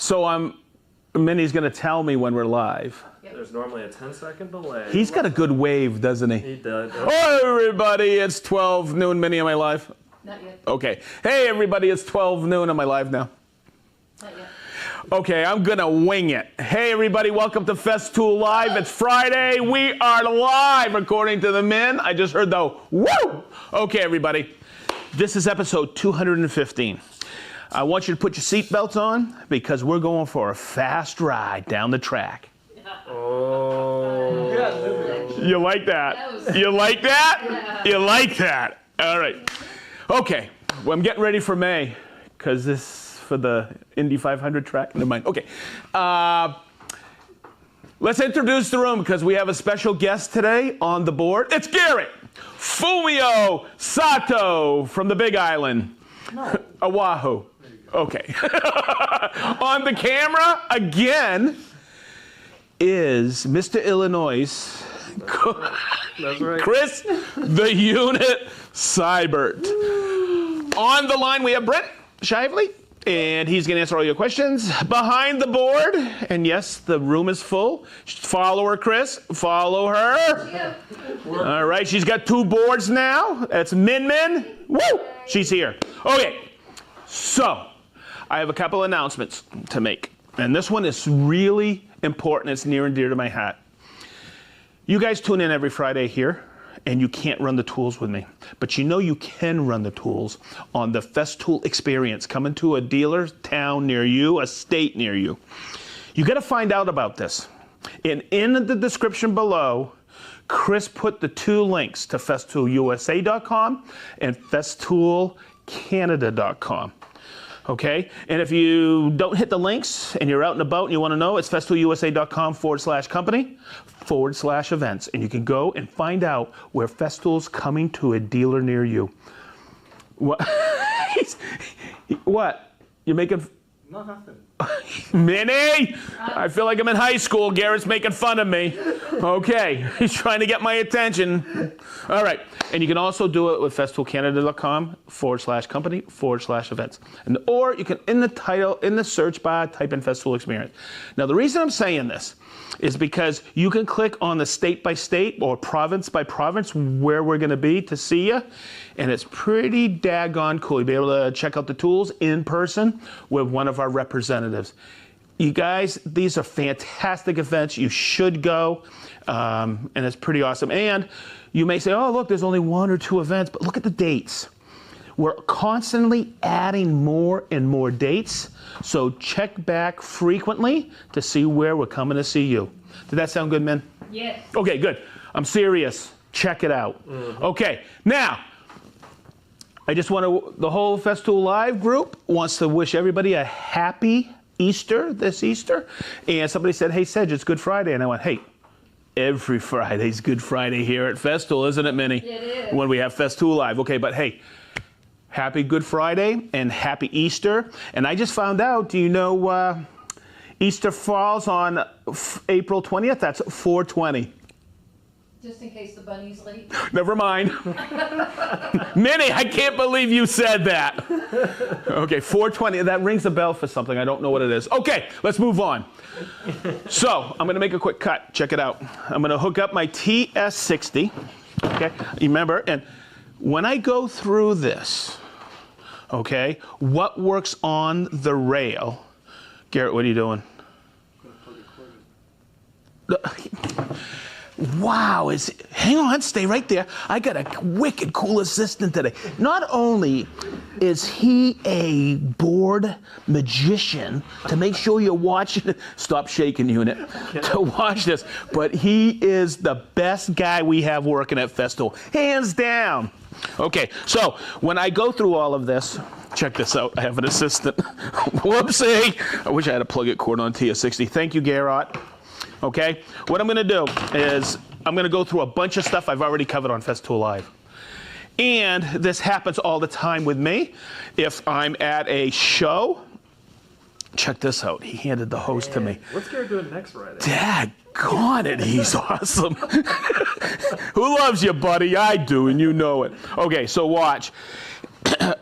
So Minnie's going to tell me when we're live. There's normally a 10-second delay. He's got a good wave, doesn't he? He does. Oh, everybody, it's 12 noon. Minnie, am I live? Not yet. Okay. Hey, everybody, it's 12 noon. Am I live now? Not yet. Okay, I'm going to wing it. Hey, everybody, welcome to Festool Live. It's Friday. We are live, according to the men. I just heard the woo! Okay, everybody, this is episode 215. I want you to put your seatbelts on because we're going for a fast ride down the track. Oh. You like that? You like that? Yeah. You like that? All right. Okay, well, I'm getting ready for May because this for the Indy 500 track. Never mind. Okay. Let's introduce the room because we have a special guest today on the board. It's Garrett Fumio Sato from the Big Island. No. Oahu. Okay. On the camera again is Mr. Illinois. That's right. Chris, the unit Seibert. On the line, we have Brent Shively, and he's going to answer all your questions. Behind the board, and yes, the room is full. Follow her, Chris. Follow her. Yeah. All right, she's got two boards now. That's Min Min. Woo! She's here. Okay, so I have a couple announcements to make, and this one is really important. It's near and dear to my heart. You guys tune in every Friday here, and you can't run the tools with me. But you know you can run the tools on the Festool experience, coming to a dealer town near you, a state near you. You got to find out about this. And in the description below, Chris put the two links to festoolusa.com and festoolcanada.com. Okay, and if you don't hit the links and you're out and about and you want to know, it's festoolusa.com/company/events. And you can go and find out where Festool's coming to a dealer near you. What? What? You're making... No, nothing. Minnie! I feel like I'm in high school. Garrett's making fun of me. Okay, he's trying to get my attention. All right, and you can also do it with festoolcanada.com/company/events. Or you can, in the title, in the search bar, type in Festool Experience. Now, the reason I'm saying this is because you can click on the state by state or province by province where we're going to be to see you. And it's pretty daggone cool. You'll be able to check out the tools in person with one of our representatives. You guys, these are fantastic events. You should go, and it's pretty awesome. And you may say, oh, look, there's only one or two events, but look at the dates. We're constantly adding more and more dates, so check back frequently to see where we're coming to see you. Did that sound good, men? Yes. Okay, good. I'm serious. Check it out. Okay, now, I just want to, the whole Festool Live group wants to wish everybody a happy Easter this Easter. And somebody said, hey, Sedge, it's Good Friday. And I went, hey, every Friday's Good Friday here at Festool, isn't it, Minnie? It is. When we have Festool Live. Okay, but hey, happy Good Friday and happy Easter. And I just found out, do you know Easter falls on April 20th? That's 4/20. Just in case the bunny's late. Never mind. Minnie, I can't believe you said that. Okay, 4/20. That rings a bell for something. I don't know what it is. Okay, let's move on. So, I'm going to make a quick cut. Check it out. I'm going to hook up my TS60. Okay, remember, and when I go through this, okay, what works on the rail? Garrett, what are you doing? Wow, hang on, stay right there. I got a wicked cool assistant today. Not only is he a board magician to make sure you're watching, stop shaking unit, to watch this, but he is the best guy we have working at Festool, hands down. Okay, so when I go through all of this, check this out, I have an assistant. Whoopsie, I wish I had a plug-it cord on TS60. Thank you, Garrett. Okay, what I'm going to do is I'm going to go through a bunch of stuff I've already covered on Festool Live. And this happens all the time with me. If I'm at a show, check this out. He handed the hose to me. What's Garrett doing next Friday? Daggone it, he's awesome. Who loves you, buddy? I do, and you know it. Okay, so watch.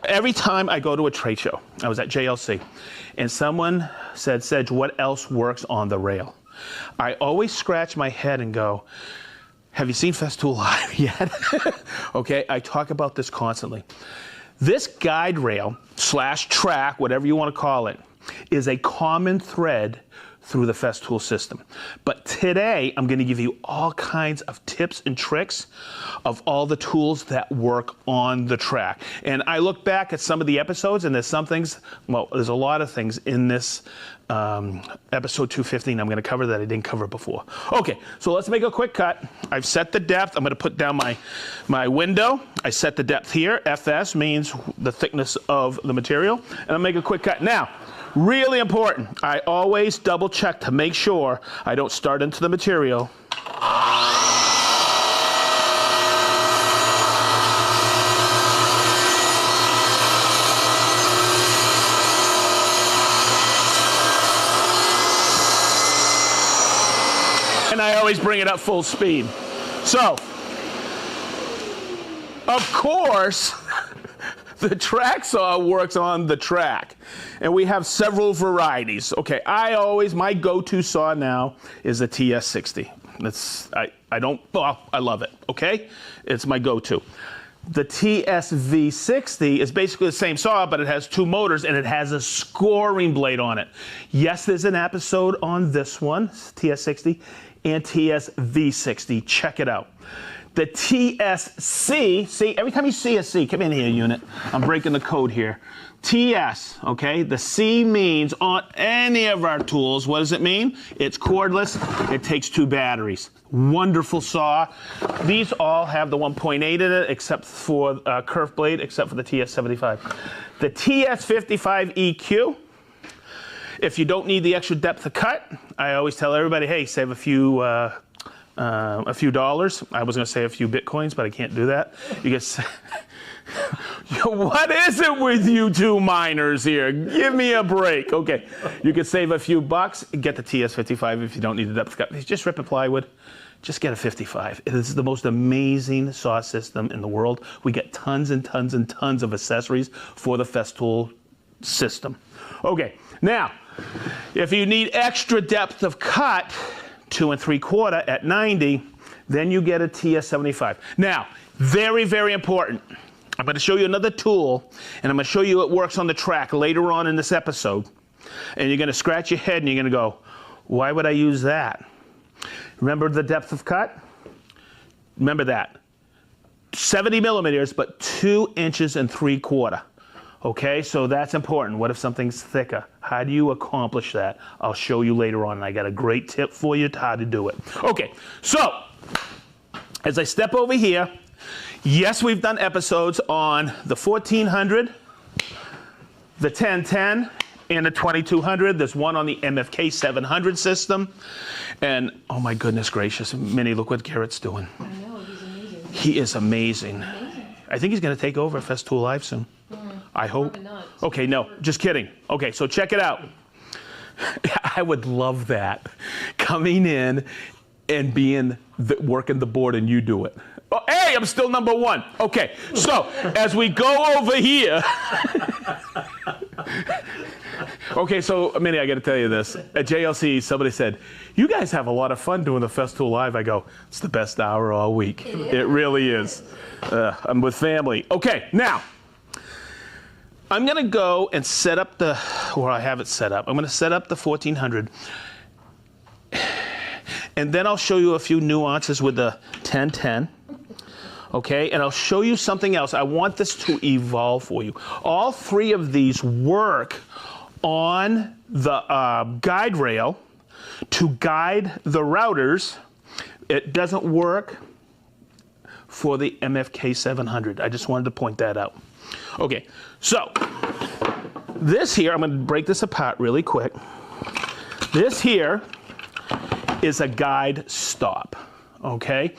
every time I go to a trade show, I was at JLC, and someone said, Sedge, what else works on the rail? I always scratch my head and go, have you seen Festool Live yet? Okay, I talk about this constantly. This guide rail / track, whatever you want to call it, is a common thread through the Festool system. But today, I'm going to give you all kinds of tips and tricks of all the tools that work on the track. And I look back at some of the episodes, and there's some things, well, there's a lot of things in this episode 215 I'm going to cover that I didn't cover before. Okay, so let's make a quick cut. I've set the depth. I'm going to put down my window. I set the depth here. FS means the thickness of the material. And I'll make a quick cut. Now, really important, I always double check to make sure I don't start into the material. And I always bring it up full speed. So, of course, the Tracksaw works on the track, and we have several varieties. Okay, my go-to saw now is a TS60. I love it, okay? It's my go-to. The TSV60 is basically the same saw, but it has 2 motors and it has a scoring blade on it. Yes, there's an episode on this one, TS60 and TSV60. Check it out. The TSC, see, every time you see a C, come in here, unit. I'm breaking the code here. TS, okay? The C means on any of our tools, what does it mean? It's cordless, it takes 2 batteries. Wonderful saw. These all have the 1.8 in it, except for curved blade, except for the TS75. The TS55 EQ, if you don't need the extra depth of cut, I always tell everybody, hey, save a few dollars. I was going to say a few Bitcoins, but I can't do that. You get. What is it with you two miners here? Give me a break. Okay, you could save a few bucks. Get the TS55 if you don't need the depth cut. Just rip a plywood. Just get a 55. It is the most amazing saw system in the world. We get tons and tons and tons of accessories for the Festool system. Okay, now, if you need extra depth of cut, 2 3/4 at 90, then you get a TS75. Now, very, very important. I'm going to show you another tool, and I'm going to show you it works on the track later on in this episode. And you're going to scratch your head, and you're going to go, why would I use that? Remember the depth of cut? Remember that. 70 millimeters, but 2 3/4. Okay, so that's important. What if something's thicker? How do you accomplish that? I'll show you later on, and I got a great tip for you to how to do it. Okay, so as I step over here, yes, we've done episodes on the 1400, the 1010, and the 2200. There's one on the MFK 700 system. And oh my goodness gracious, Minnie, look what Garrett's doing. I know, he's amazing. He is amazing. I think he's going to take over Festool Live soon. I hope. Probably not. Okay, no, just kidding. Okay, so check it out. I would love that. Coming in and working the board and you do it. Oh, hey, I'm still number 1. Okay, so as we go over here. Okay, so Minnie, I got to tell you this. At JLC, somebody said, you guys have a lot of fun doing the Festool Live. I go, it's the best hour all week. It really is. I'm with family. Okay, now. I'm going to go and set up I have it set up. I'm going to set up the 1400. And then I'll show you a few nuances with the 1010. Okay, and I'll show you something else. I want this to evolve for you. All 3 of these work on the guide rail to guide the routers. It doesn't work for the MFK 700. I just wanted to point that out. Okay, so this here, I'm going to break this apart really quick. This here is a guide stop, okay?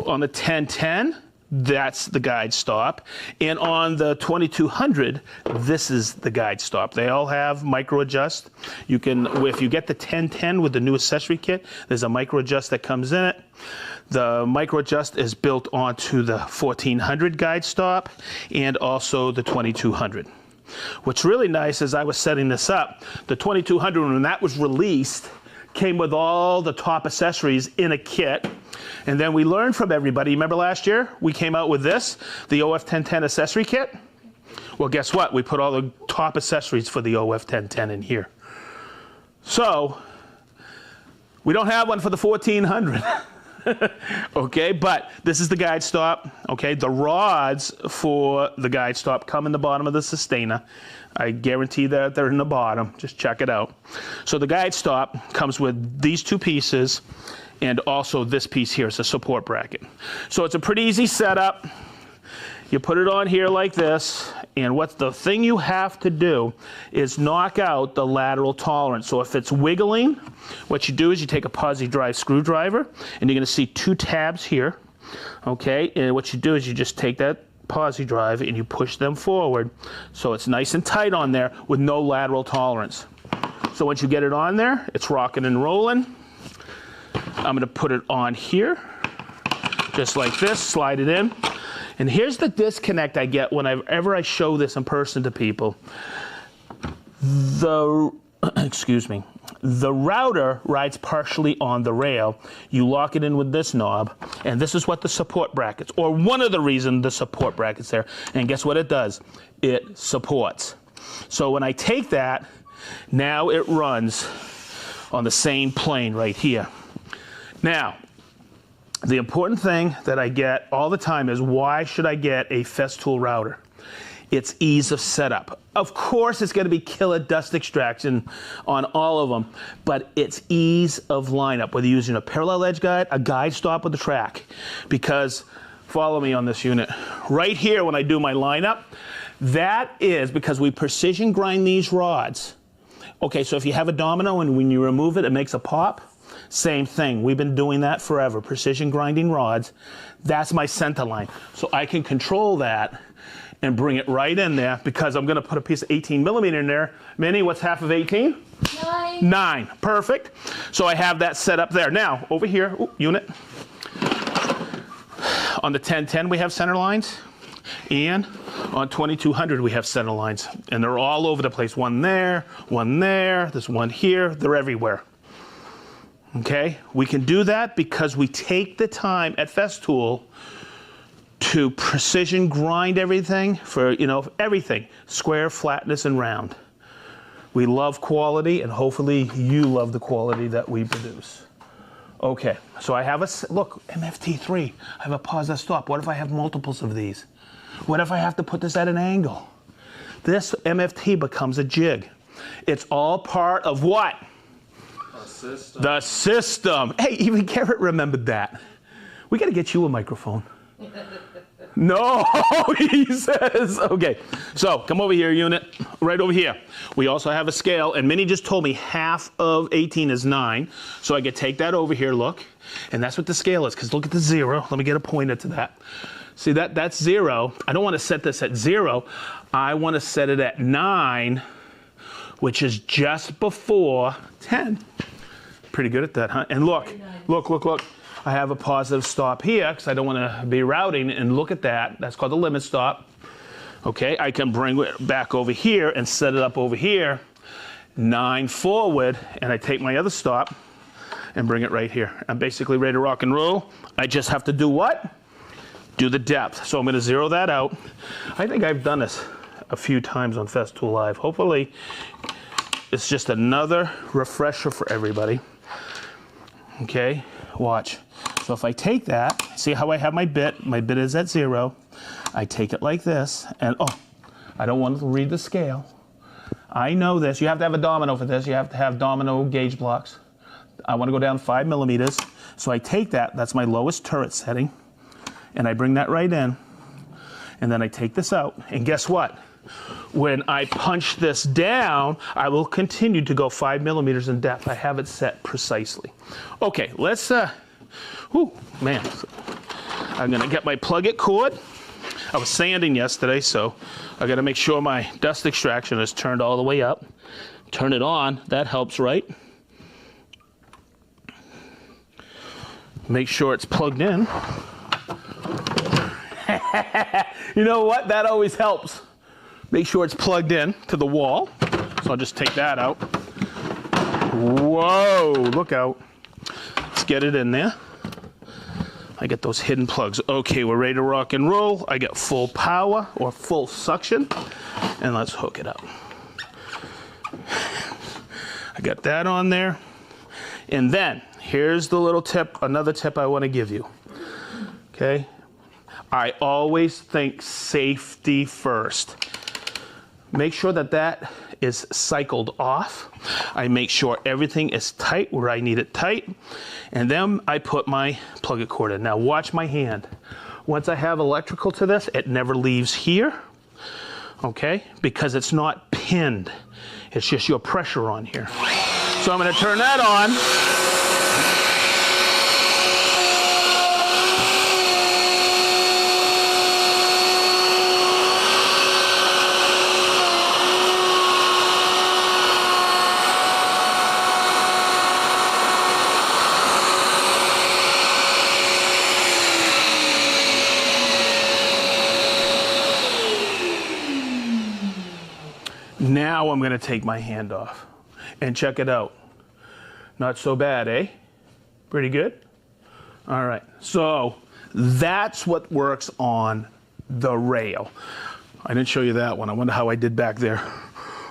On the 1010, that's the guide stop. And on the 2200, this is the guide stop. They all have micro adjust. You can, if you get the 1010 with the new accessory kit, there's a micro adjust that comes in it. The micro adjust is built onto the 1400 guide stop and also the 2200. What's really nice is I was setting this up, the 2200, when that was released, came with all the top accessories in a kit. And then we learned from everybody. Remember last year we came out with this, the OF 1010 accessory kit? Well, guess what? We put all the top accessories for the OF 1010 in here. So we don't have one for the 1400. Okay, but this is the guide stop. Okay, the rods for the guide stop come in the bottom of the sustainer. I guarantee that they're in the bottom. Just check it out. So the guide stop comes with these two pieces and also this piece here. It's a support bracket. So it's a pretty easy setup. You put it on here like this, and what's the thing you have to do is knock out the lateral tolerance. So if it's wiggling, what you do is you take a posi drive screwdriver, and you're going to see two tabs here. Okay, and what you do is you just take that posi drive and you push them forward so it's nice and tight on there with no lateral tolerance. So once you get it on there, it's rocking and rolling. I'm going to put it on here, just like this, slide it in. And here's the disconnect I get whenever I show this in person to people. Excuse me, the router rides partially on the rail. You lock it in with this knob, and this is what the support brackets, or one of the reasons the support brackets there. And guess what it does? It supports. So when I take that, now it runs on the same plane right here. Now, the important thing that I get all the time is, why should I get a Festool router? It's ease of setup. Of course, it's going to be killer dust extraction on all of them, but it's ease of lineup, whether you're using a parallel edge guide, a guide stop, with the track. Because, follow me on this unit. Right here, when I do my lineup, that is because we precision grind these rods. Okay, so if you have a domino and when you remove it, it makes a pop. Same thing. We've been doing that forever. Precision grinding rods. That's my center line. So I can control that and bring it right in there, because I'm going to put a piece of 18 millimeter in there. Minnie, what's half of 18? 9. 9. Perfect. So I have that set up there. Now, over here, unit. On the 1010 we have center lines. And on 2200 we have center lines. And they're all over the place. One there, there's one here. They're everywhere. Okay, we can do that because we take the time at Festool to precision grind everything for, everything, square, flatness, and round. We love quality, and hopefully you love the quality that we produce. Okay, so I have look, MFT3, I have a pause and stop. What if I have multiples of these? What if I have to put this at an angle? This MFT becomes a jig. It's all part of what? System. The system. Hey, even Garrett remembered that. We got to get you a microphone. No, he says. Okay, so come over here, unit. Right over here. We also have a scale, and Minnie just told me half of 18 is 9. So I could take that over here, look. And that's what the scale is, because look at the 0. Let me get a pointer to that. See, that's 0. I don't want to set this at 0. I want to set it at 9, which is just before 10. Pretty good at that, huh? And look. I have a positive stop here because I don't want to be routing, and look at that. That's called the limit stop. Okay, I can bring it back over here and set it up over here, 9 forward, and I take my other stop and bring it right here. I'm basically ready to rock and roll. I just have to do what? Do the depth. So I'm going to zero that out. I think I've done this a few times on Festool Live. Hopefully it's just another refresher for everybody. Okay, watch. So if I take that, see how I have my bit is at 0. I take it like this, and I don't want to read the scale. I know this. You have to have a domino for this. You have to have domino gauge blocks. I want to go down 5 millimeters. So I take that, that's my lowest turret setting, and I bring that right in, and then I take this out, and guess what? When I punch this down, I will continue to go 5 millimeters in depth. I have it set precisely. Okay, let's, man, I'm gonna get my plug-it cord. I was sanding yesterday, so I gotta make sure my dust extraction is turned all the way up. Turn it on, that helps, right? Make sure it's plugged in. You know what? That always helps. Make sure it's plugged in to the wall. So I'll just take that out. Whoa, look out. Let's get it in there. I get those hidden plugs. Okay, we're ready to rock and roll. I get full power or full suction. And let's hook it up. I got that on there. And then, here's the little tip, another tip I want to give you. Okay? I always think safety first. Make sure that that is cycled off. I make sure everything is tight where I need it tight. And then I put my plug-it cord in. Now watch my hand. Once I have electrical to this, it never leaves here. Okay? Because it's not pinned. It's just your pressure on here. So I'm going to turn that on. Now I'm going to take my hand off and check it out. Not so bad, eh? Pretty good? All right, so that's what works on the rail. I didn't show you that one. I wonder how I did back there.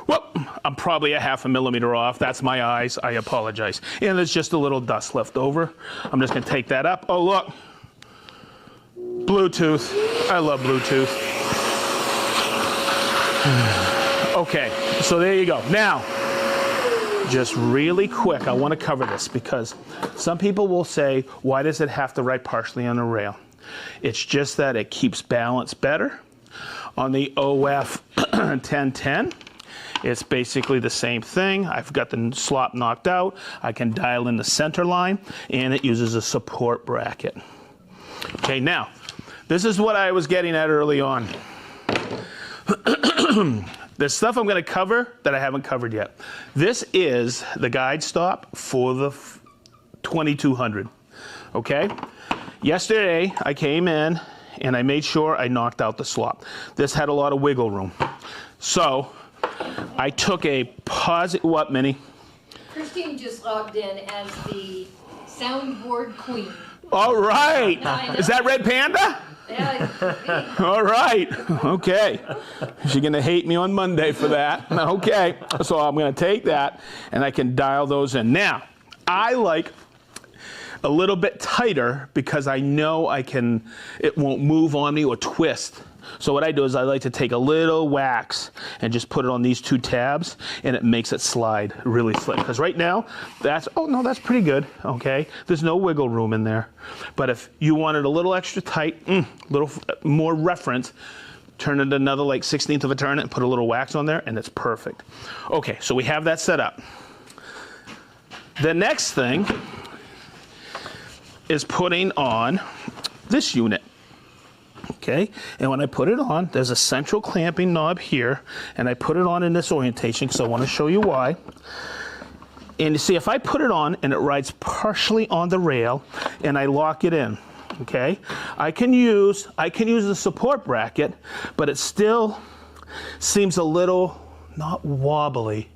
Well, I'm probably a 1/2 millimeter off. That's my eyes. I apologize. And there's just a little dust left over. I'm just going to take that up. Oh, look. Bluetooth. I love Bluetooth. Okay, so there you go. Now, just really quick, I want to cover this because some people will say, why does it have to ride partially on the rail? It's just that it keeps balance better. On the OF 1010, it's basically the same thing. I've got the slop knocked out. I can dial in the center line, and it uses a support bracket. Okay, now, this is what I was getting at early on. There's stuff I'm going to cover that I haven't covered yet. This is the guide stop for the 2200, okay? Yesterday, I came in and I made sure I knocked out the slop. This had a lot of wiggle room. So, I took a what, Minnie? Christine just logged in as the soundboard queen. All right. Is that Red Panda? Yeah, All right. Okay. She's going to hate me on Monday for that. Okay. So I'm going to take that and I can dial those in. Now, I like a little bit tighter because I know it won't move on me or twist. So what I do is I like to take a little wax and just put it on these two tabs, and it makes it slide really slick. Because right now, that's pretty good, okay? There's no wiggle room in there. But if you want it a little extra tight, little more reference, turn it another like 1/16 of a turn and put a little wax on there, and it's perfect. Okay, so we have that set up. The next thing is putting on this unit. Okay, and when I put it on, there's a central clamping knob here, and I put it on in this orientation because I want to show you why. And you see, if I put it on and it rides partially on the rail, and I lock it in, okay, I can use the support bracket, but it still seems a little not wobbly,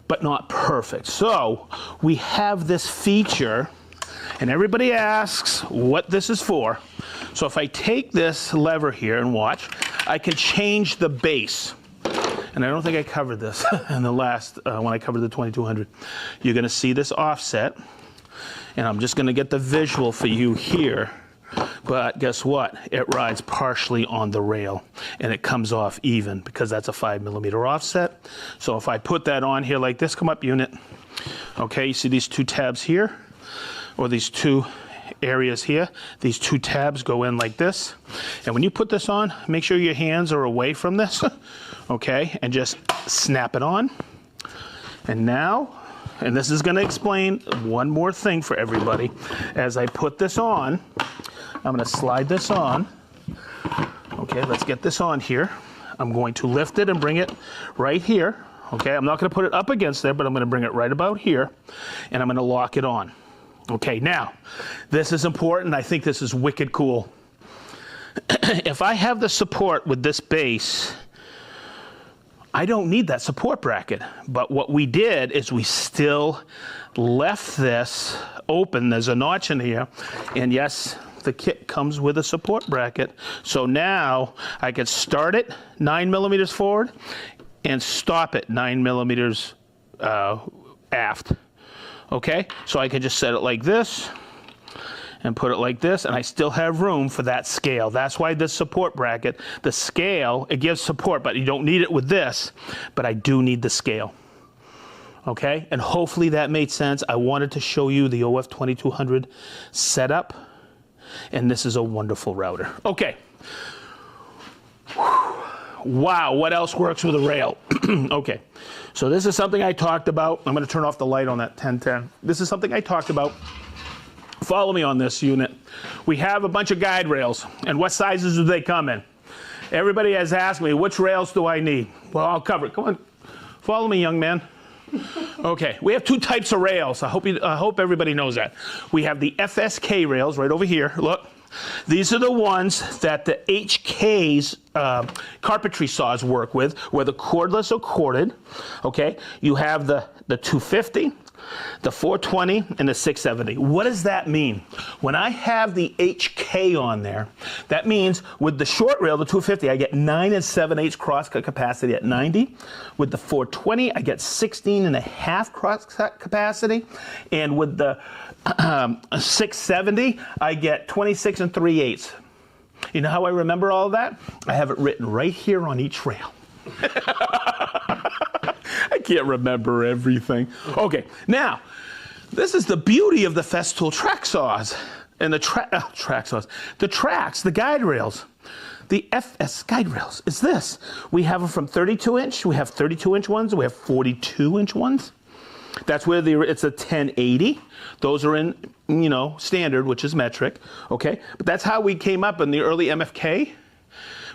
but not perfect. So we have this feature, and everybody asks what this is for. So if I take this lever here and watch, I can change the base. And I don't think I covered this in the last, when I covered the 2200. You're going to see this offset, and I'm just going to get the visual for you here. But guess what? It rides partially on the rail, and it comes off even because that's a 5mm offset. So if I put that on here like this, come up unit. Okay, you see these two tabs here, or these two areas here. These two tabs go in like this. And when you put this on, make sure your hands are away from this, okay? And just snap it on. And now, and this is going to explain one more thing for everybody. As I put this on, I'm going to slide this on. Okay, let's get this on here. I'm going to lift it and bring it right here. Okay, I'm not going to put it up against there, but I'm going to bring it right about here, and I'm going to lock it on. Okay, now, this is important. I think this is wicked cool. If I have the support with this base, I don't need that support bracket. But what we did is we still left this open. There's a notch in here, and yes, the kit comes with a support bracket. So now I can start it 9 millimeters forward and stop it 9 millimeters aft. Okay, so I can just set it like this and put it like this, and I still have room for that scale. That's why this support bracket, the scale, it gives support, but you don't need it with this, but I do need the scale. Okay, and hopefully that made sense. I wanted to show you the OF 2200 setup, and this is a wonderful router. Okay. Wow, what else works with a rail? Okay, so this is something I talked about. I'm going to turn off the light on that 1010. This is something I talked about. Follow me on this unit. We have a bunch of guide rails, and what sizes do they come in? Everybody has asked me, which rails do I need? Well, I'll cover it. Come on, follow me, young man. Okay, we have two types of rails. I hope everybody knows that. We have the FSK rails right over here. Look, these are the ones that the HK's carpentry saws work with, whether cordless or corded. Okay, you have the 250, the 420, and the 670. What does that mean? When I have the HK on there, that means with the short rail, the 250, I get 9 7/8 crosscut capacity at 90. With the 420, I get 16.5 crosscut capacity. And with the 670, I get 26 3/8. You know how I remember all of that? I have it written right here on each rail. I can't remember everything. Okay, now, this is the beauty of the Festool Tracksaws and the Tracksaws. The tracks, the guide rails, the FS guide rails is this. We have them from 32-inch, we have 32-inch ones, we have 42-inch ones. That's where it's a 1080. Those are in, you know, standard, which is metric, okay? But that's how we came up in the early MFK.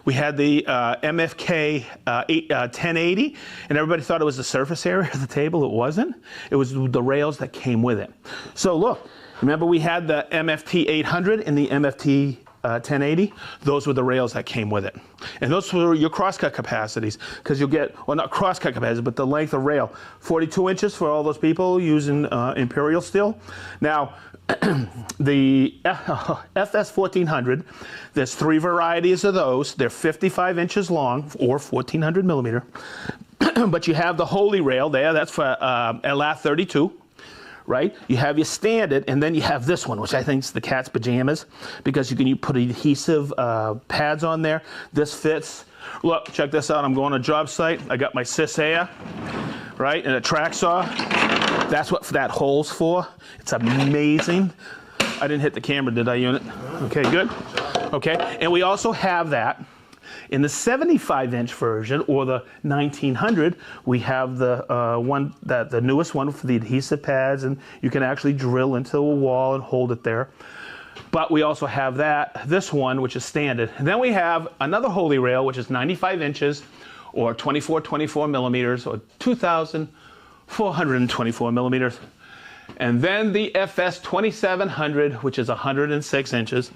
We had the MFK 1080, and everybody thought it was the surface area of the table. It wasn't. It was the rails that came with it. So look, remember we had the MFT 800 and the MFT 1080? Those were the rails that came with it. And those were your crosscut capacities, because you'll get, well, not crosscut capacity, but the length of rail. 42 inches for all those people using imperial steel. Now, the FS 1400, there's 3 varieties of those. They're 55 inches long, or 1400 millimeter. But you have the holy rail there, that's for LAT 32. Right? You have your standard, and then you have this one, which I think is the cat's pajamas, because you put adhesive pads on there. This fits. Look, check this out. I'm going to a job site. I got my Cis-Air, right, and a Tracksaw. That's what that hole's for. It's amazing. I didn't hit the camera, did I, unit? Okay, good. Okay, and we also have that. In the 75-inch version, or the 1900, we have the the newest one for the adhesive pads, and you can actually drill into a wall and hold it there. But we also have this one, which is standard. And then we have another holy rail, which is 95 inches, or 24 millimeters, or 2,424 millimeters. And then the FS 2700, which is 106 inches.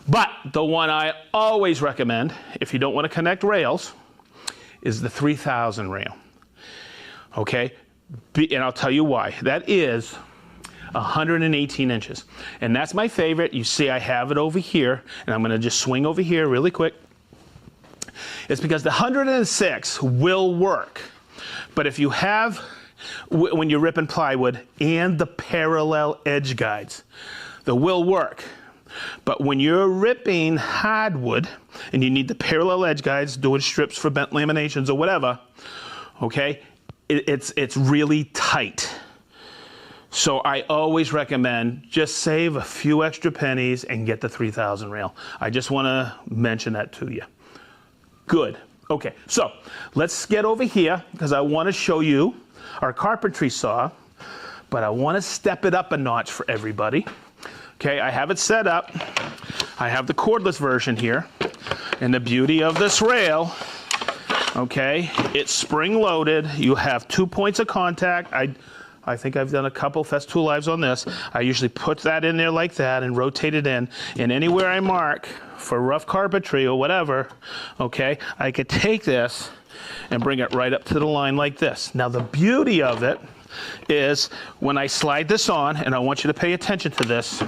But the one I always recommend, if you don't want to connect rails, is the 3000 rail. Okay? And I'll tell you why. That is 118 inches. And that's my favorite. You see I have it over here, and I'm going to just swing over here really quick. It's because the 106 will work. But if you have, when you're ripping plywood, and the parallel edge guides, they will work. But when you're ripping hardwood and you need the parallel edge guides, doing strips for bent laminations or whatever, okay, it's really tight. So I always recommend just save a few extra pennies and get the 3000 rail. I just want to mention that to you. Good. Okay, so let's get over here, because I want to show you our carpentry saw, but I want to step it up a notch for everybody. Okay, I have it set up. I have the cordless version here. And the beauty of this rail, okay, it's spring loaded. You have 2 points of contact. I think I've done a couple Festool lives on this. I usually put that in there like that and rotate it in. And anywhere I mark for rough carpentry or whatever, okay, I could take this and bring it right up to the line like this. Now the beauty of it is when I slide this on, and I want you to pay attention to this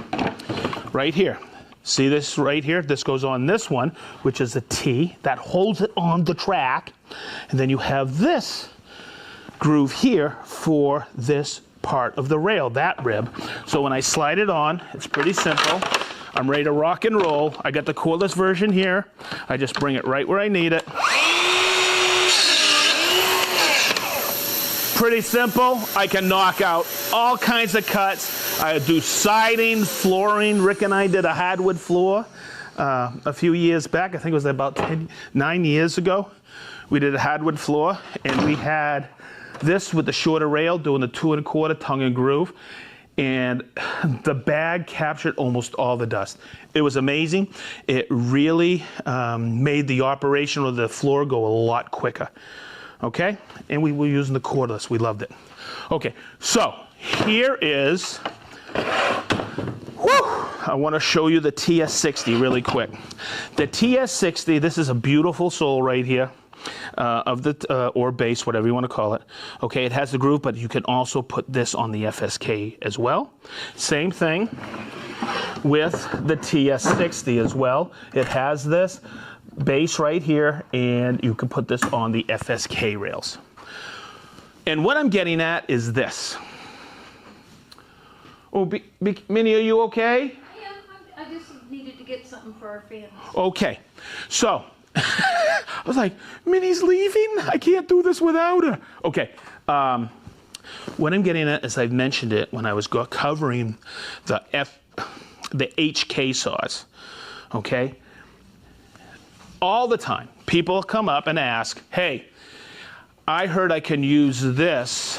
right here. See this right here? This goes on this one, which is a T that holds it on the track. And then you have this groove here for this part of the rail, that rib. So when I slide it on, it's pretty simple. I'm ready to rock and roll. I got the cordless version here. I just bring it right where I need it. Pretty simple. I can knock out all kinds of cuts. I do siding, flooring. Rick and I did a hardwood floor a few years back. I think it was about 9 years ago. We did a hardwood floor, and we had this with the shorter rail doing the 2 1/4 tongue and groove. And the bag captured almost all the dust. It was amazing. It really made the operation of the floor go a lot quicker. Okay, and we were using the cordless. We loved it. Okay, so here is, I want to show you the TS60 really quick. The TS60, this is a beautiful sole right here of the, or base, whatever you want to call it. Okay, it has the groove, but you can also put this on the FSK as well. Same thing with the TS60 as well. It has this base right here, and you can put this on the FSK rails. And what I'm getting at is this. Oh, Minnie, are you okay? Yeah, I just needed to get something for our fans. Okay, so I was like, Minnie's leaving? I can't do this without her. Okay, what I'm getting at is I've mentioned it when I was covering the HK saws, okay? All the time, people come up and ask, hey, I heard I can use this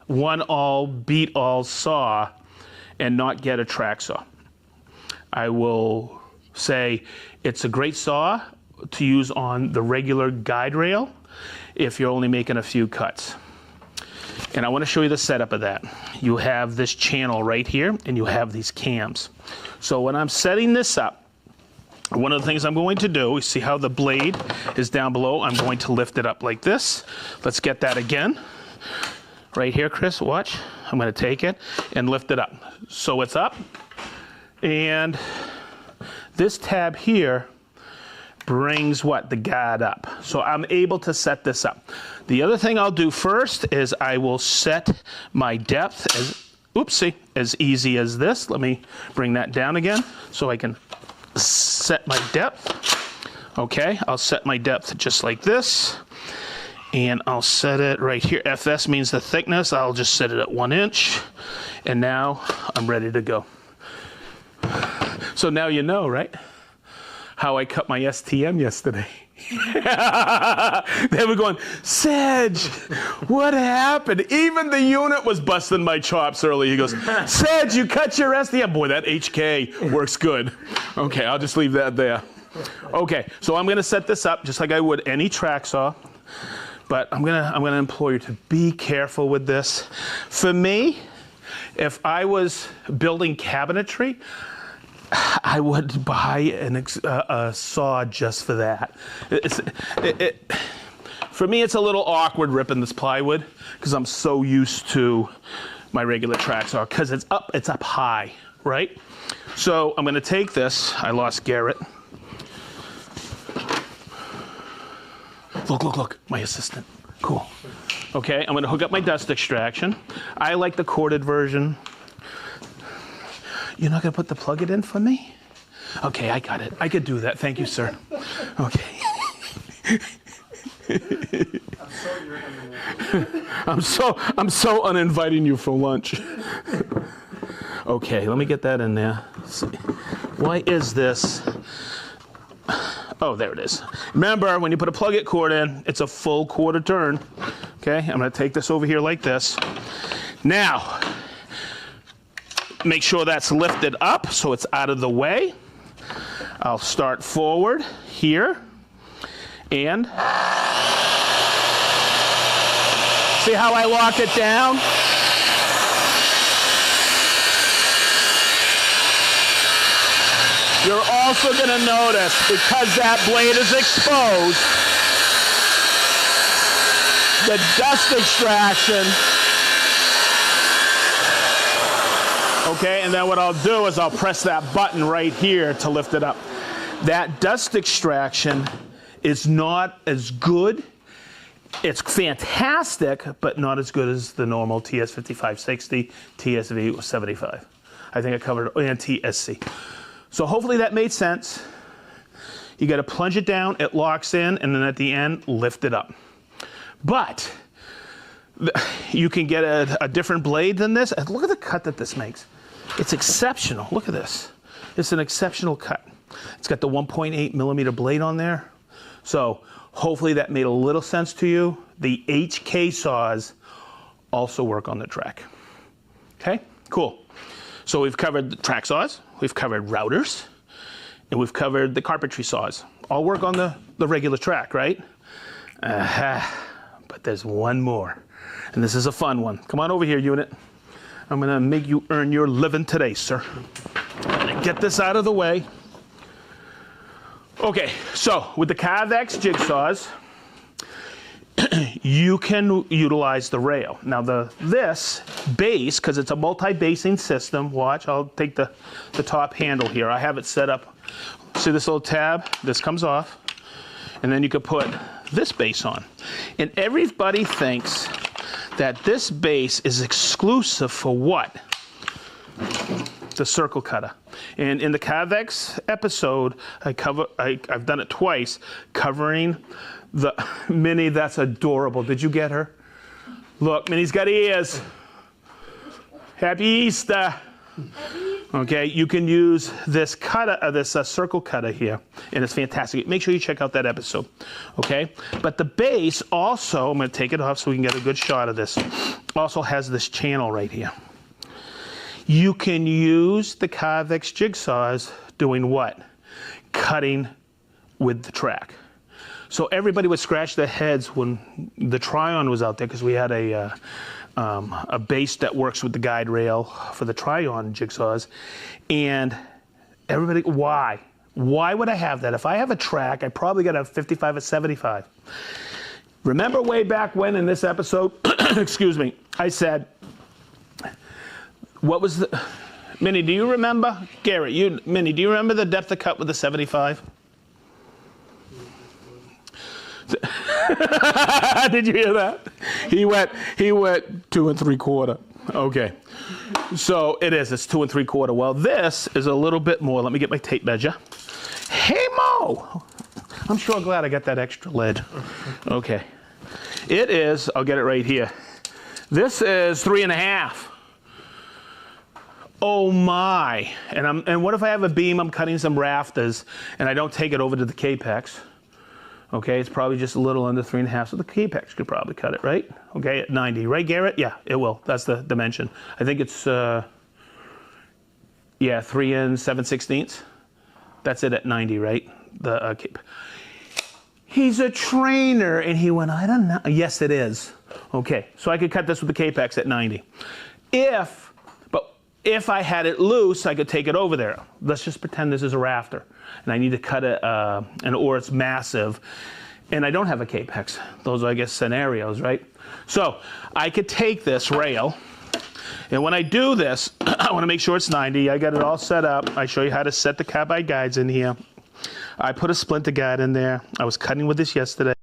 one-all, beat-all saw and not get a track saw. I will say it's a great saw to use on the regular guide rail if you're only making a few cuts. And I want to show you the setup of that. You have this channel right here, and you have these cams. So when I'm setting this up, one of the things I'm going to do, you see how the blade is down below? I'm going to lift it up like this. Let's get that again. Right here, Chris, watch. I'm going to take it and lift it up. So it's up. And this tab here brings what? The guard up. So I'm able to set this up. The other thing I'll do first is I will set my depth as easy as this. Let me bring that down again so I can set my depth. Okay, I'll set my depth just like this, and I'll set it right here. FS means the thickness. I'll just set it at 1 inch, and now I'm ready to go. So now you know, right? How I cut my STM yesterday. They were going, Sedge, what happened? Even the unit was busting my chops early. He goes, Sedge, you cut your STM. Boy, that HK works good. Okay, I'll just leave that there. Okay, so I'm gonna set this up just like I would any track saw, but I'm gonna implore you to be careful with this. For me, if I was building cabinetry, I would buy a saw just for that. For me, it's a little awkward ripping this plywood because I'm so used to my regular track saw because it's up high, right? So I'm going to take this. I lost Garrett. Look, my assistant. Cool. Okay, I'm going to hook up my dust extraction. I like the corded version. You're not going to put the plug it in for me? Okay, I got it. I could do that. Thank you, sir. Okay. I'm so uninviting you for lunch. Okay, let me get that in there. Let's see. Why is this? Oh, there it is. Remember, when you put a plug-it cord in, it's a full quarter turn. Okay, I'm going to take this over here like this. Now, make sure that's lifted up so it's out of the way. I'll start forward here and see how I lock it down? You're also going to notice, because that blade is exposed, the dust extraction. Okay, and then what I'll do is I'll press that button right here to lift it up. That dust extraction is not as good. It's fantastic, but not as good as the normal TS5560, TSV 75. I think I covered it, and TSC. So hopefully that made sense. You got to plunge it down, it locks in, and then at the end, lift it up. But you can get a different blade than this. And look at the cut that this makes. It's exceptional. Look at this. It's an exceptional cut. It's got the 1.8 millimeter blade on there. So hopefully that made a little sense to you. The HK saws also work on the track. Okay, cool. So we've covered the track saws, we've covered routers, and we've covered the carpentry saws. All work on the regular track, right? But there's one more, and this is a fun one. Come on over here, unit. I'm gonna make you earn your living today, sir. I'm gonna get this out of the way. Okay, so with the Convex jigsaws, you can utilize the rail. Now this base, because it's a multi-basing system, watch, I'll take the top handle here. I have it set up. See this little tab? This comes off. And then you could put this base on. And everybody thinks that this base is exclusive for what? The circle cutter. And in the Convex episode, I've done it twice, covering the Minnie. That's adorable. Did you get her? Look, Minnie's got ears. Happy Easter. Okay, you can use this cutter, this circle cutter here, and it's fantastic. Make sure you check out that episode. Okay, but the base also, I'm going to take it off so we can get a good shot of this, also has this channel right here. You can use the Convex jigsaws doing what? Cutting with the track. So everybody would scratch their heads when the Tryon was out there, because we had a base that works with the guide rail for the Tryon jigsaws. And everybody, why? Why would I have that? If I have a track, I probably got a 55 or 75. Remember way back when in this episode, excuse me, I said, what was the, Minnie, do you remember? Garrett, Minnie, do you remember the depth of cut with the 75? Did you hear that? He went 2 3/4. Okay. So it's 2 3/4. Well, this is a little bit more. Let me get my tape measure. Hey Mo! I'm sure glad I got that extra lid. Okay. It is, I'll get it right here. This is 3 1/2. Oh my. And what if I have a beam, I'm cutting some rafters, and I don't take it over to the Capex? Okay, it's probably just a little under 3 1/2, so the Capex could probably cut it, right? Okay, at 90, right, Garrett? Yeah, it will. That's the dimension. I think it's, 3 7/16. That's it at 90, right? The Cape. He's a trainer, and he went, I don't know. Yes, it is. Okay, so I could cut this with the Capex at 90. If I had it loose, I could take it over there. Let's just pretend this is a rafter, and I need to cut it, or it's massive, and I don't have a Capex. Those are, I guess, scenarios, right? So I could take this rail, and when I do this, I want to make sure it's 90. I got it all set up. I show you how to set the carbide guides in here. I put a splinter guide in there. I was cutting with this yesterday,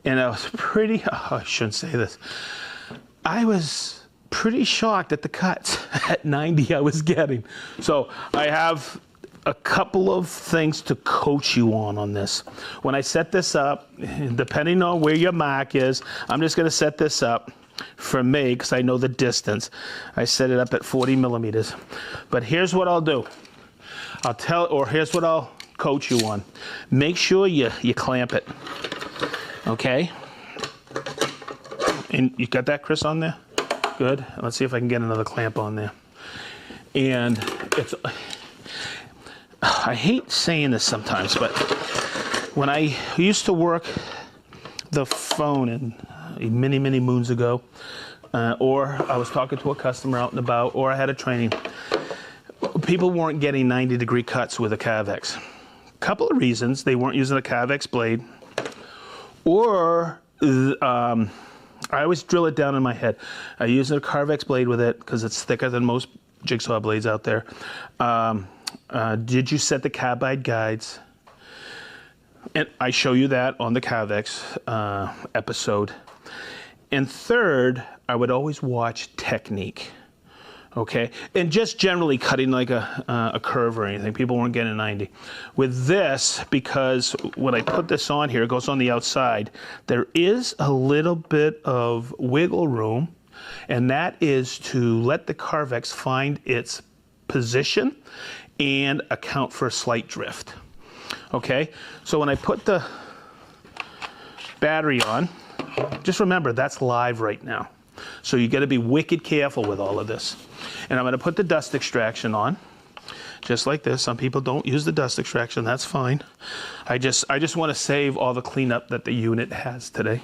and I was pretty, I shouldn't say this. I was pretty shocked at the cuts at 90 I was getting. So I have a couple of things to coach you on this. When I set this up, depending on where your mark is, I'm just going to set this up for me because I know the distance. I set it up at 40 millimeters. But here's what I'll do. Here's what I'll coach you on. Make sure you clamp it. Okay? And you got that, Chris, on there? Good. Let's see if I can get another clamp on there. And I hate saying this sometimes, but when I used to work the phone many, many moons ago, or I was talking to a customer out and about, or I had a training, people weren't getting 90-degree cuts with a Cavex. Couple of reasons: they weren't using a Cavex blade, or I always drill it down in my head. I use a Carvex blade with it because it's thicker than most jigsaw blades out there. Did you set the carbide guides? And I show you that on the Cavex episode. And third, I would always watch technique. Okay, and just generally cutting like a curve or anything. People weren't getting 90. With this, because when I put this on here, it goes on the outside, there is a little bit of wiggle room, and that is to let the Carvex find its position and account for a slight drift. Okay, so when I put the battery on, just remember that's live right now. So you got to be wicked careful with all of this. And I'm going to put the dust extraction on, just like this. Some people don't use the dust extraction. That's fine. I just want to save all the cleanup that the unit has today.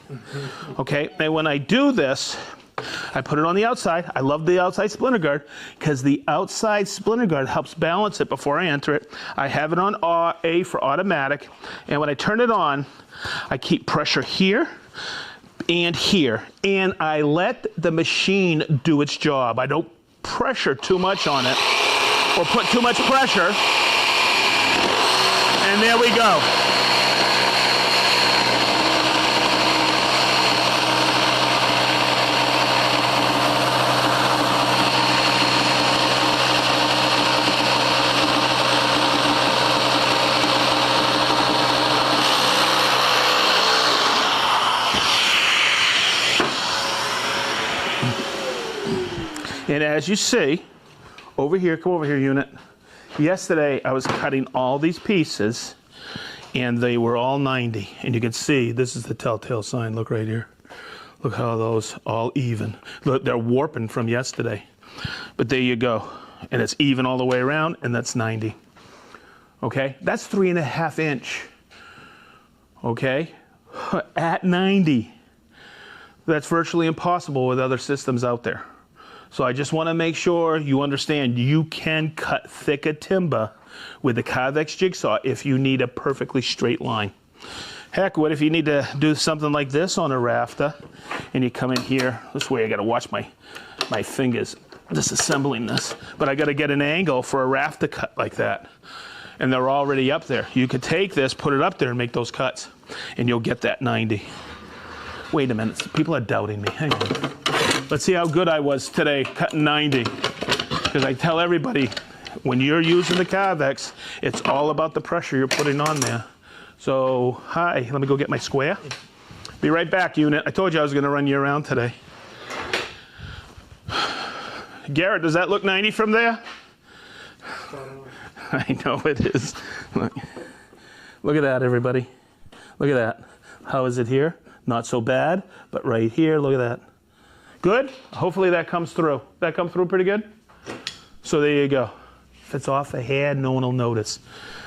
Okay. And when I do this, I put it on the outside. I love the outside splinter guard because the outside splinter guard helps balance it before I enter it. I have it on A for automatic. And when I turn it on, I keep pressure here and here, and I let the machine do its job. I don't pressure too much on it or put too much pressure. And there we go. And as you see, over here, come over here, unit. Yesterday, I was cutting all these pieces, and they were all 90. And you can see, this is the telltale sign. Look right here. Look how those all even. Look, they're warping from yesterday. But there you go. And it's even all the way around, and that's 90. Okay? That's 3.5 inch. Okay? At 90. That's virtually impossible with other systems out there. So I just want to make sure you understand you can cut thicker timber with the Carvex jigsaw if you need a perfectly straight line. Heck, what if you need to do something like this on a rafter and you come in here? This way I got to watch my fingers disassembling this. But I got to get an angle for a rafter cut like that. And they're already up there. You could take this, put it up there and make those cuts. And you'll get that 90. Wait a minute, people are doubting me. Hang on. Let's see how good I was today cutting 90. Because I tell everybody, when you're using the Carvex, it's all about the pressure you're putting on there. So, hi, let me go get my square. Be right back, unit. I told you I was going to run you around today. Garrett, does that look 90 from there? I know it is. Look at that, everybody. Look at that. How is it here? Not so bad, but right here, look at that. Good? Hopefully that comes through. That come through pretty good? So there you go. If it's off a hair, no one will notice.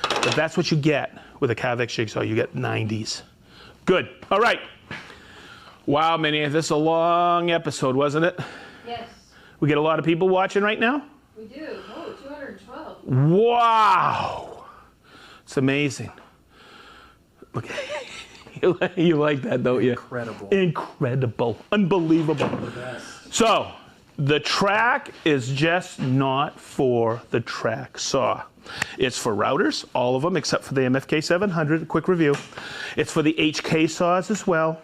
But that's what you get with a Carvex jigsaw. You get 90s. Good. All right. Wow, Minnie, this is a long episode, wasn't it? Yes, We get a lot of people watching right now? we do. Oh, 212. Wow. It's amazing. Look, you like that, don't you? Incredible. Incredible. Unbelievable. The best. So, the track is just not for the track saw. It's for routers, all of them except for the MFK 700. Quick review. It's for the HK saws as well.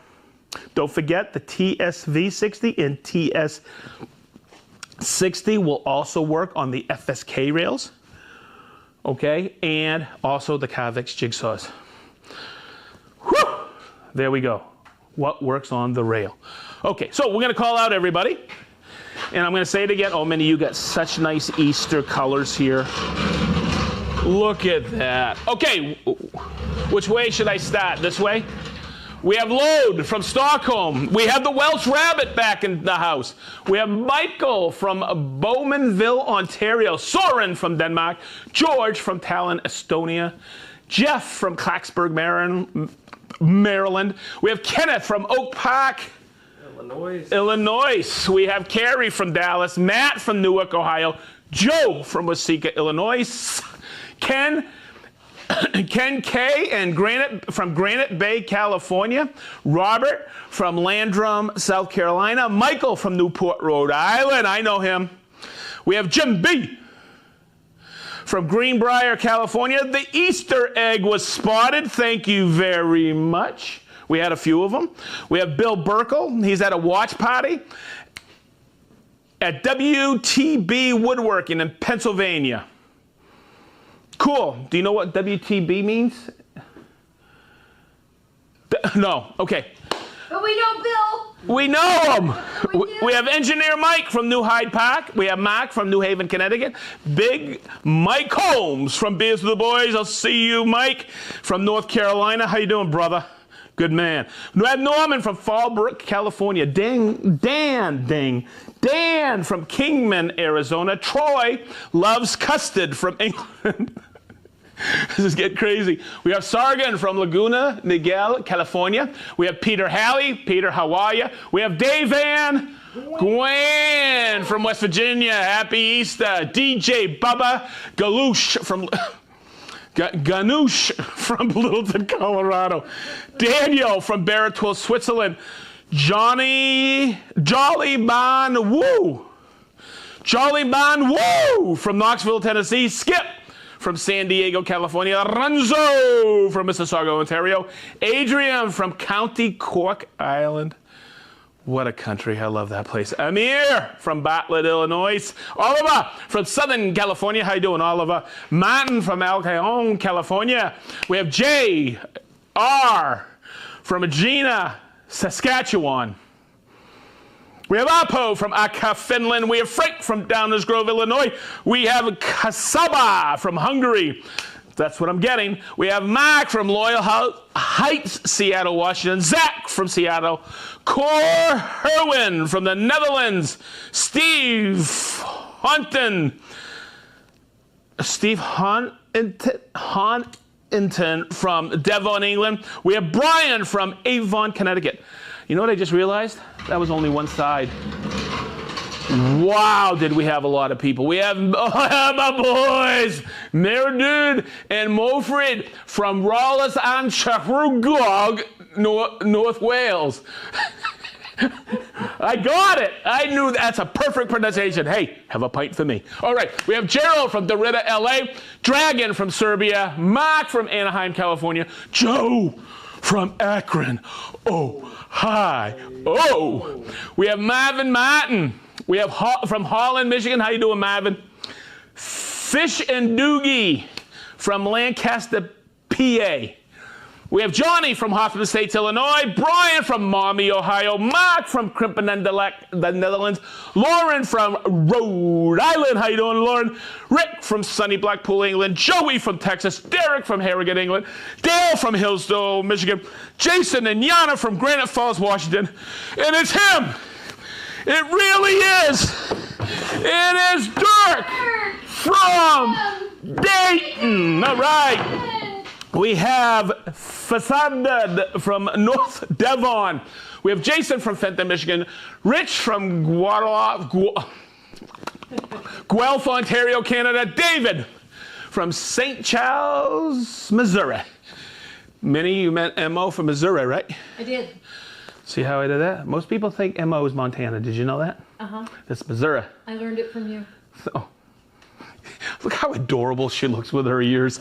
Don't forget the TSV60 and TS60 will also work on the FSK rails. Okay, and also the Carvex jigsaws. Whew! There we go. What works on the rail? Okay, so we're going to call out everybody. And I'm going to say it again. Oh, Minnie, you got such nice Easter colors here. Look at that. Okay, which way should I start? This way? We have Lode from Stockholm. We have the Welsh Rabbit back in the house. We have Michael from Bowmanville, Ontario. Soren from Denmark. George from Tallinn, Estonia. Jeff from Clarksburg, Maryland. We have Kenneth from Oak Park, Illinois. We have Carrie from Dallas. Matt from Newark, Ohio. Joe from Waseca, Illinois. Ken K and from Granite Bay, California. Robert from Landrum, South Carolina. Michael from Newport, Rhode Island. I know him. We have Jim B from Greenbrier, California. The Easter egg was spotted. Thank you very much. We had a few of them. We have Bill Burkle. He's at a watch party at WTB Woodworking in Pennsylvania. Cool. Do you know what WTB means? No. Okay. But we know Bill. We know him. We have Engineer Mike from New Hyde Park. We have Mark from New Haven, Connecticut. Big Mike Holmes from Beers with the Boys. I'll see you, Mike, from North Carolina. How you doing, brother? Good man. We have Norman from Fallbrook, California. Dan from Kingman, Arizona. Troy loves custard from England. This is getting crazy. We have Sargon from Laguna Niguel, California. We have Peter Halley. Peter, how are you? We have Dave Van Gwen from West Virginia. Happy Easter. DJ Bubba Galouche from Ganoush from Littleton, Colorado. Daniel from Baratwell, Switzerland. Jolly Bon Woo from Knoxville, Tennessee. Skip from San Diego, California. Ranzo from Mississauga, Ontario. Adrian from County Cork Island. What a country. I love that place. Amir from Bartlett, Illinois. Oliver from Southern California. How you doing, Oliver? Martin from El Cajon, California. We have J.R. from Regina, Saskatchewan. We have Apo from Akka, Finland. We have Frank from Downers Grove, Illinois. We have Kasaba from Hungary. That's what I'm getting. We have Mark from Loyal Heights, Seattle, Washington. Zach from Seattle. Cor Herwin from the Netherlands. Steve Huntington from Devon, England. We have Brian from Avon, Connecticut. You know what I just realized? That was only one side. Wow, did we have a lot of people. We have my boys, Meridude and Mofrid from Rawlins and Charugog, North Wales. I got it. I knew that's a perfect pronunciation. Hey, have a pint for me. All right, we have Gerald from Derrida, LA, Dragon from Serbia, Mark from Anaheim, California, Joe from Akron. Oh, hi. Oh, we have Marvin Martin. We have from Holland, Michigan. How you doing, Marvin? Fish and Doogie from Lancaster, PA. We have Johnny from Hoffman Estates, Illinois. Brian from Maumee, Ohio. Mark from Krimpendalek, the Netherlands. Lauren from Rhode Island. How you doing, Lauren? Rick from sunny Blackpool, England. Joey from Texas. Derek from Harrogate, England. Dale from Hillsdale, Michigan. Jason and Yana from Granite Falls, Washington. And it's him. It really is. It is Dirk from Dayton. All right. We have Fasandad from North Devon. We have Jason from Fenton, Michigan. Rich from Guelph, Ontario, Canada. David from St. Charles, Missouri. Minnie, you meant M.O. from Missouri, right? I did. See how I did that? Most people think M.O. is Montana. Did you know that? Uh-huh. That's Missouri. I learned it from you. So, look how adorable she looks with her ears.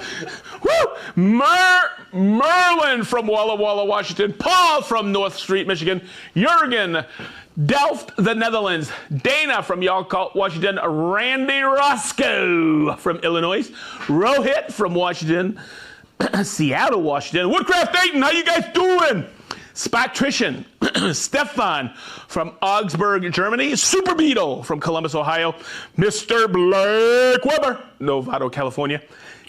Woo! Merlin from Walla Walla, Washington. Paul from North Street, Michigan. Jurgen, Delft, the Netherlands. Dana from Yalcott, Washington. Randy Roscoe from Illinois. Rohit from Washington. Seattle, Washington. Woodcraft Dayton, how you guys doing? Spactrician, Stefan from Augsburg, Germany. Super Beetle from Columbus, Ohio. Mr. Blake Weber, Novato, California.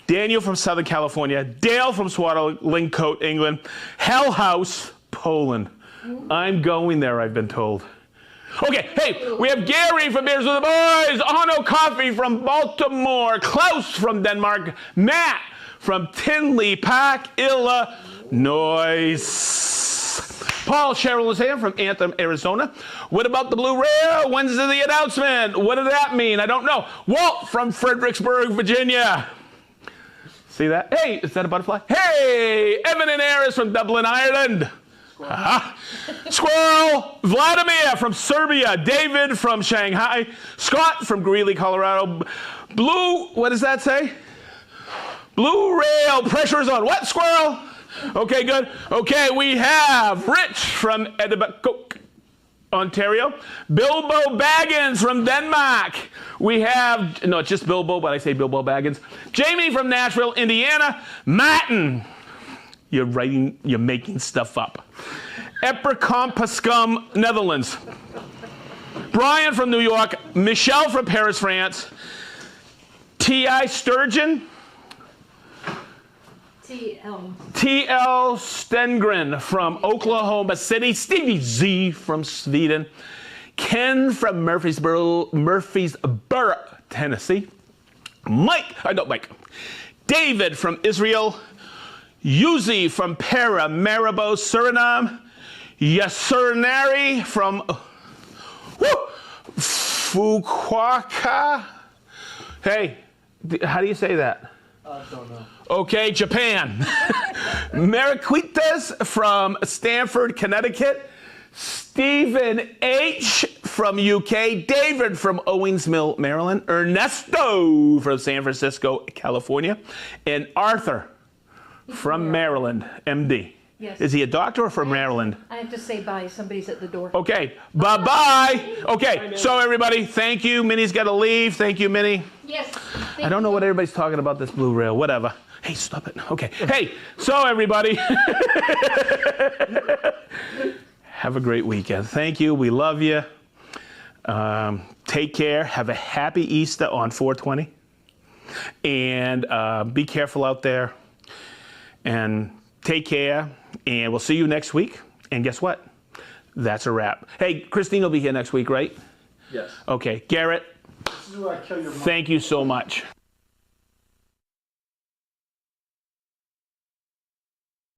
Daniel from Southern California. Dale from Swaddling Coat, England. Hell House, Poland. I'm going there, I've been told. Okay, hey, we have Gary from Beers with the Boys, Ono Coffee from Baltimore, Klaus from Denmark, Matt from Tinley Park, Illinois, Paul Cheryl from Anthem, Arizona. What about the Blue Rail? When's the announcement? What did that mean? I don't know. Walt from Fredericksburg, Virginia. See that? Hey, is that a butterfly? Hey, Evan and Aris from Dublin, Ireland. Squirrel. Vladimir from Serbia. David from Shanghai. Scott from Greeley, Colorado. Blue, what does that say? Blue Rail, pressure is on. What, squirrel? Okay, good. Okay, we have Rich from Edinburgh, Ontario. Bilbo Baggins from Denmark. We have, no, it's just Bilbo, but I say Bilbo Baggins. Jamie from Nashville, Indiana. Martin. You're making stuff up. Epperkamp, Netherlands. Brian from New York. Michelle from Paris, France. T.I. Sturgeon. T.L. Stengren from Oklahoma City. Stevie Z from Sweden. Ken from Murfreesboro, Tennessee. Mike. David from Israel. Yuzi from Paramaribo, Suriname. Yasurnari from Fukuoka. Hey, how do you say that? Don't know. Okay, Japan. Mariquitas from Stamford, Connecticut. Stephen H. from UK. David from Owings Mill, Maryland. Ernesto from San Francisco, California. And Arthur from Maryland, MD. Yes. Is he a doctor or from Maryland? I have to say bye. Somebody's at the door. Okay, bye-bye. Okay, so everybody, thank you. Minnie's got to leave. Thank you, Minnie. Yes. I don't know what everybody's talking about, this Blue Rail, whatever. Hey, stop it. Okay. Hey, so everybody, have a great weekend. Thank you. We love you. Take care. Have a happy Easter on 4/20. And be careful out there. And take care. And we'll see you next week. And guess what? That's a wrap. Hey, Christine will be here next week, right? Yes. Okay. Garrett, This is where I kill your mom. thank you so much.